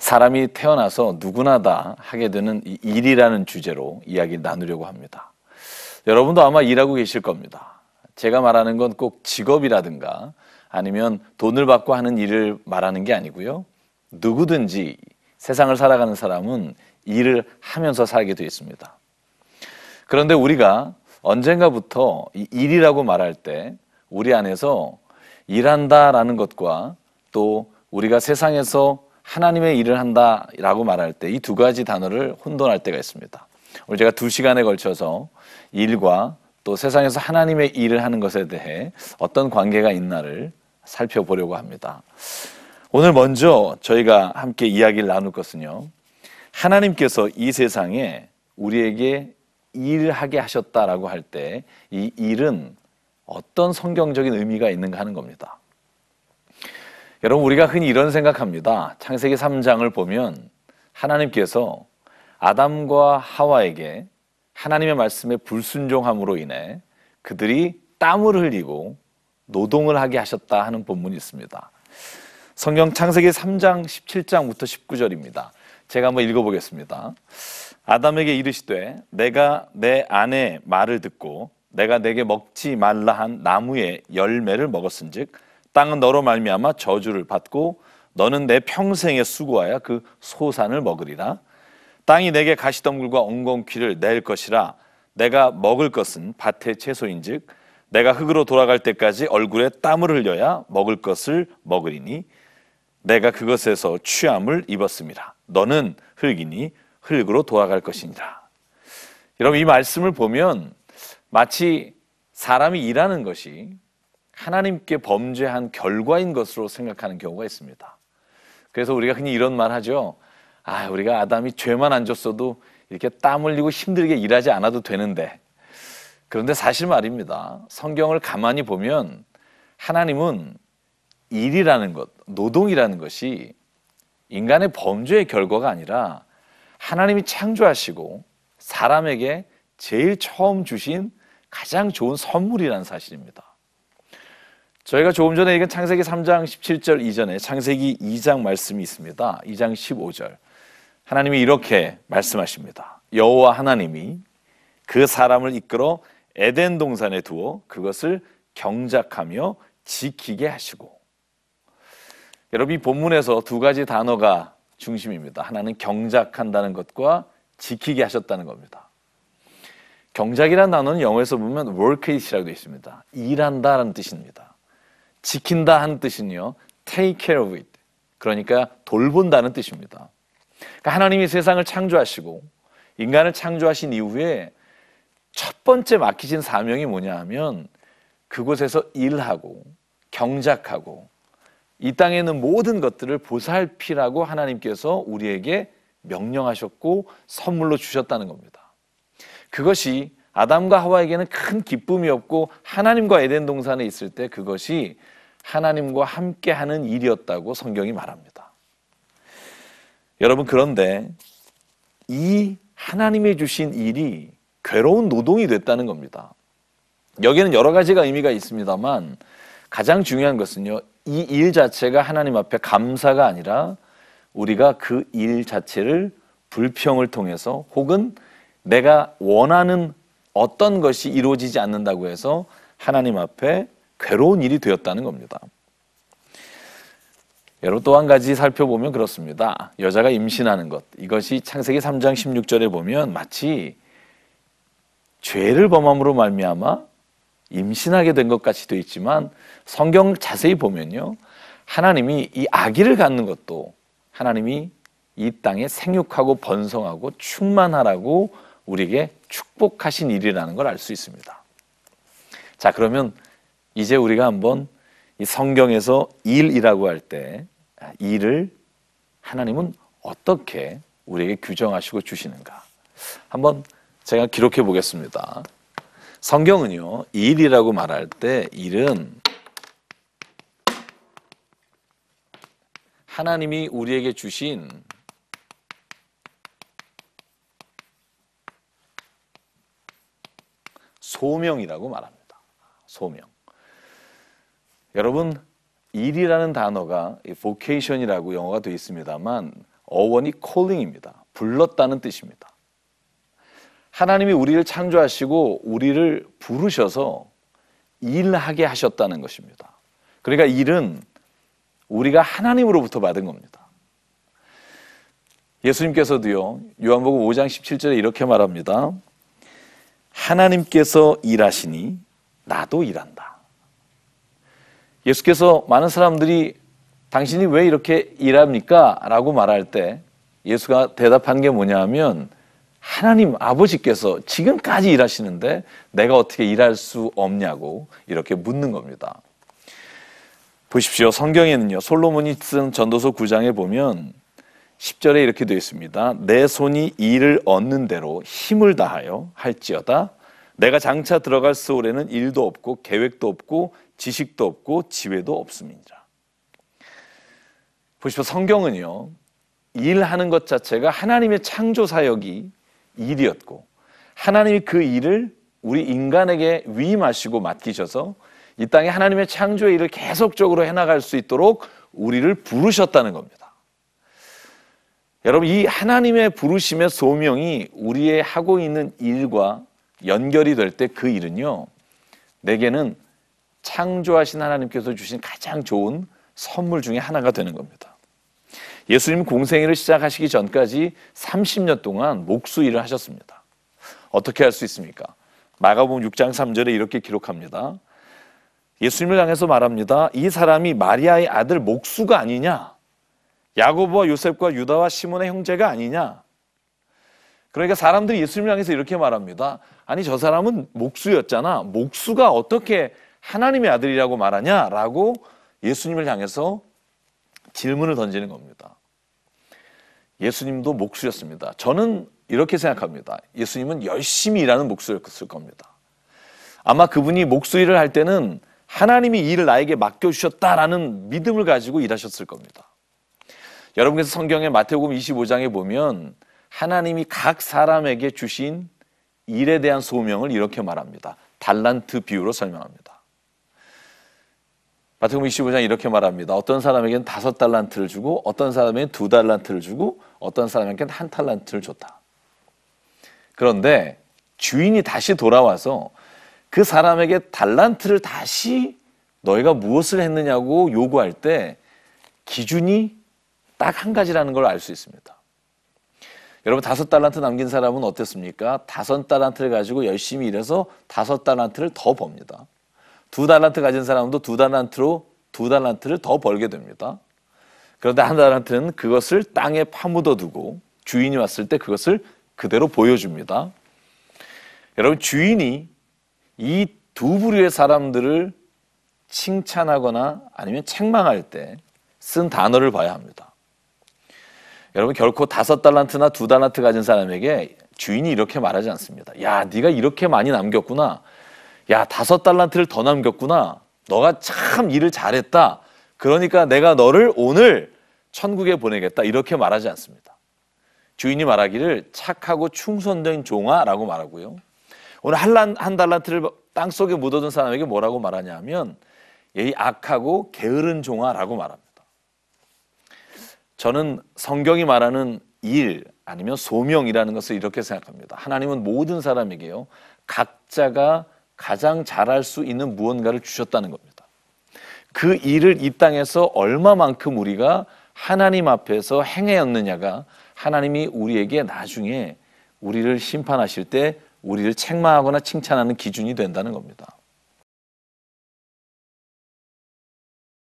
사람이 태어나서 누구나 다 하게 되는 이 일이라는 주제로 이야기를 나누려고 합니다. 여러분도 아마 일하고 계실 겁니다. 제가 말하는 건 꼭 직업이라든가 아니면 돈을 받고 하는 일을 말하는 게 아니고요. 누구든지 세상을 살아가는 사람은 일을 하면서 살게 되어 있습니다. 그런데 우리가 언젠가부터 이 일이라고 말할 때 우리 안에서 일한다라는 것과 또 우리가 세상에서 하나님의 일을 한다라고 말할 때 이 두 가지 단어를 혼돈할 때가 있습니다. 오늘 제가 2시간에 걸쳐서 일과 또 세상에서 하나님의 일을 하는 것에 대해 어떤 관계가 있나를 살펴보려고 합니다. 오늘 먼저 저희가 함께 이야기를 나눌 것은요. 하나님께서 이 세상에 우리에게 일을 하게 하셨다라고 할 때 이 일은 어떤 성경적인 의미가 있는가 하는 겁니다. 여러분, 우리가 흔히 이런 생각합니다. 창세기 3장을 보면 하나님께서 아담과 하와에게 하나님의 말씀에 불순종함으로 인해 그들이 땀을 흘리고 노동을 하게 하셨다 하는 본문이 있습니다. 성경 창세기 3장 17장부터 19절입니다. 제가 한번 읽어보겠습니다. 아담에게 이르시되 내가 내 아내 말을 듣고 내가 내게 먹지 말라 한 나무의 열매를 먹었은즉 땅은 너로 말미암아 저주를 받고 너는 내 평생에 수고하여 그 소산을 먹으리라. 땅이 내게 가시덤굴과 엉겅퀴를 낼 것이라. 내가 먹을 것은 밭의 채소인즉 내가 흙으로 돌아갈 때까지 얼굴에 땀을 흘려야 먹을 것을 먹으리니 내가 그것에서 취함을 입었음이라. 너는 흙이니 흙으로 돌아갈 것이니라. 여러분, 이 말씀을 보면 마치 사람이 일하는 것이 하나님께 범죄한 결과인 것으로 생각하는 경우가 있습니다. 그래서 우리가 흔히 이런 말 하죠. 우리가 아담이 죄만 안 줬어도 이렇게 땀 흘리고 힘들게 일하지 않아도 되는데. 그런데 사실 말입니다. 성경을 가만히 보면 하나님은 일이라는 것, 노동이라는 것이 인간의 범죄의 결과가 아니라 하나님이 창조하시고 사람에게 제일 처음 주신 가장 좋은 선물이라는 사실입니다. 저희가 조금 전에 읽은 창세기 3장 17절 이전에 창세기 2장 말씀이 있습니다. 2장 15절. 하나님이 이렇게 말씀하십니다. 여호와 하나님이 그 사람을 이끌어 에덴 동산에 두어 그것을 경작하며 지키게 하시고. 여러분, 이 본문에서 두 가지 단어가 중심입니다. 하나는 경작한다는 것과 지키게 하셨다는 겁니다. 경작이라는 단어는 영어에서 보면 work이라고 되어 있습니다. 일한다라는 뜻입니다. 지킨다 하는 뜻은요, take care of it. 그러니까 돌본다는 뜻입니다. 그러니까 하나님이 세상을 창조하시고 인간을 창조하신 이후에 첫 번째 맡기신 사명이 뭐냐 하면 그곳에서 일하고 경작하고 이 땅에 있는 모든 것들을 보살피라고 하나님께서 우리에게 명령하셨고 선물로 주셨다는 겁니다. 그것이 아담과 하와에게는 큰 기쁨이었고 하나님과 에덴 동산에 있을 때 그것이 하나님과 함께하는 일이었다고 성경이 말합니다. 여러분, 그런데 이 하나님이 주신 일이 괴로운 노동이 됐다는 겁니다. 여기에는 여러 가지가 의미가 있습니다만 가장 중요한 것은요, 이 일 자체가 하나님 앞에 감사가 아니라 우리가 그 일 자체를 불평을 통해서 혹은 내가 원하는 어떤 것이 이루어지지 않는다고 해서 하나님 앞에 괴로운 일이 되었다는 겁니다. 여러분, 또 한 가지 살펴보면 그렇습니다. 여자가 임신하는 것, 이것이 창세기 3장 16절에 보면 마치 죄를 범함으로 말미암아 임신하게 된 것 같이 되어 있지만 성경을 자세히 보면요, 하나님이 이 아기를 갖는 것도 하나님이 이 땅에 생육하고 번성하고 충만하라고 우리에게 축복하신 일이라는 걸 알 수 있습니다. 자, 그러면 이제 우리가 한번 이 성경에서 일이라고 할 때 일을 하나님은 어떻게 우리에게 규정하시고 주시는가 한번 제가 기록해 보겠습니다. 성경은요, 일이라고 말할 때 일은 하나님이 우리에게 주신 소명이라고 말합니다. 소명. 여러분, 일이라는 단어가 vocation이라고 영어가 되어 있습니다만 어원이 calling입니다. 불렀다는 뜻입니다. 하나님이 우리를 창조하시고 우리를 부르셔서 일하게 하셨다는 것입니다. 그러니까 일은 우리가 하나님으로부터 받은 겁니다. 예수님께서도요, 요한복음 5장 17절에 이렇게 말합니다. 하나님께서 일하시니 나도 일한다. 예수께서 많은 사람들이 당신이 왜 이렇게 일합니까? 라고 말할 때 예수가 대답한 게 뭐냐 하면 하나님 아버지께서 지금까지 일하시는데 내가 어떻게 일할 수 없냐고 이렇게 묻는 겁니다. 보십시오. 성경에는요, 솔로몬이 쓴 전도서 9장에 보면 10절에 이렇게 되어 있습니다. 내 손이 일을 얻는 대로 힘을 다하여 할지어다. 내가 장차 들어갈 스올에는 일도 없고 계획도 없고 지식도 없고 지혜도 없음이니라. 보십시오. 성경은요, 일하는 것 자체가 하나님의 창조 사역이 일이었고 하나님이 그 일을 우리 인간에게 위임하시고 맡기셔서 이 땅에 하나님의 창조의 일을 계속적으로 해나갈 수 있도록 우리를 부르셨다는 겁니다. 여러분, 이 하나님의 부르심의 소명이 우리의 하고 있는 일과 연결이 될 때 그 일은요, 내게는 창조하신 하나님께서 주신 가장 좋은 선물 중에 하나가 되는 겁니다. 예수님 공생애를 시작하시기 전까지 30년 동안 목수 일을 하셨습니다. 어떻게 할 수 있습니까? 마가복음 6장 3절에 이렇게 기록합니다. 예수님을 향해서 말합니다. 이 사람이 마리아의 아들 목수가 아니냐? 야고보와 요셉과 유다와 시몬의 형제가 아니냐? 그러니까 사람들이 예수님을 향해서 이렇게 말합니다. 아니, 저 사람은 목수였잖아. 목수가 어떻게 하나님의 아들이라고 말하냐? 라고 예수님을 향해서 질문을 던지는 겁니다. 예수님도 목수였습니다. 저는 이렇게 생각합니다. 예수님은 열심히 일하는 목수였을 겁니다. 아마 그분이 목수 일을 할 때는 하나님이 이 일을 나에게 맡겨주셨다라는 믿음을 가지고 일하셨을 겁니다. 여러분께서 성경의 마태복음 25장에 보면 하나님이 각 사람에게 주신 일에 대한 소명을 이렇게 말합니다. 달란트 비유로 설명합니다. 마태복음 25장 이렇게 말합니다. 어떤 사람에게는 5달란트를 주고 어떤 사람에게는 2달란트를 주고 어떤 사람에게는 1달란트를 줬다. 그런데 주인이 다시 돌아와서 그 사람에게 달란트를 다시 너희가 무엇을 했느냐고 요구할 때 기준이 딱 한 가지라는 걸 알 수 있습니다. 여러분, 5달란트 남긴 사람은 어땠습니까? 5달란트를 가지고 열심히 일해서 5달란트를 더 법니다. 2달란트 가진 사람도 2달란트를 더 벌게 됩니다. 그런데 1달란트는 그것을 땅에 파묻어 두고 주인이 왔을 때 그것을 그대로 보여줍니다. 여러분, 주인이 이 두 부류의 사람들을 칭찬하거나 아니면 책망할 때 쓴 단어를 봐야 합니다. 여러분, 결코 5달란트나 2달란트 가진 사람에게 주인이 이렇게 말하지 않습니다. 야, 네가 이렇게 많이 남겼구나. 야, 5달란트를 더 남겼구나. 너가 참 일을 잘했다. 그러니까 내가 너를 오늘 천국에 보내겠다. 이렇게 말하지 않습니다. 주인이 말하기를 착하고 충성된 종아라고 말하고요. 오늘 한 달란트를 땅속에 묻어둔 사람에게 뭐라고 말하냐 하면 이 악하고 게으른 종아라고 말합니다. 저는 성경이 말하는 일 아니면 소명이라는 것을 이렇게 생각합니다. 하나님은 모든 사람에게요, 각자가 가장 잘할 수 있는 무언가를 주셨다는 겁니다. 그 일을 이 땅에서 얼마만큼 우리가 하나님 앞에서 행하였느냐가 하나님이 우리에게 나중에 우리를 심판하실 때 우리를 책망하거나 칭찬하는 기준이 된다는 겁니다.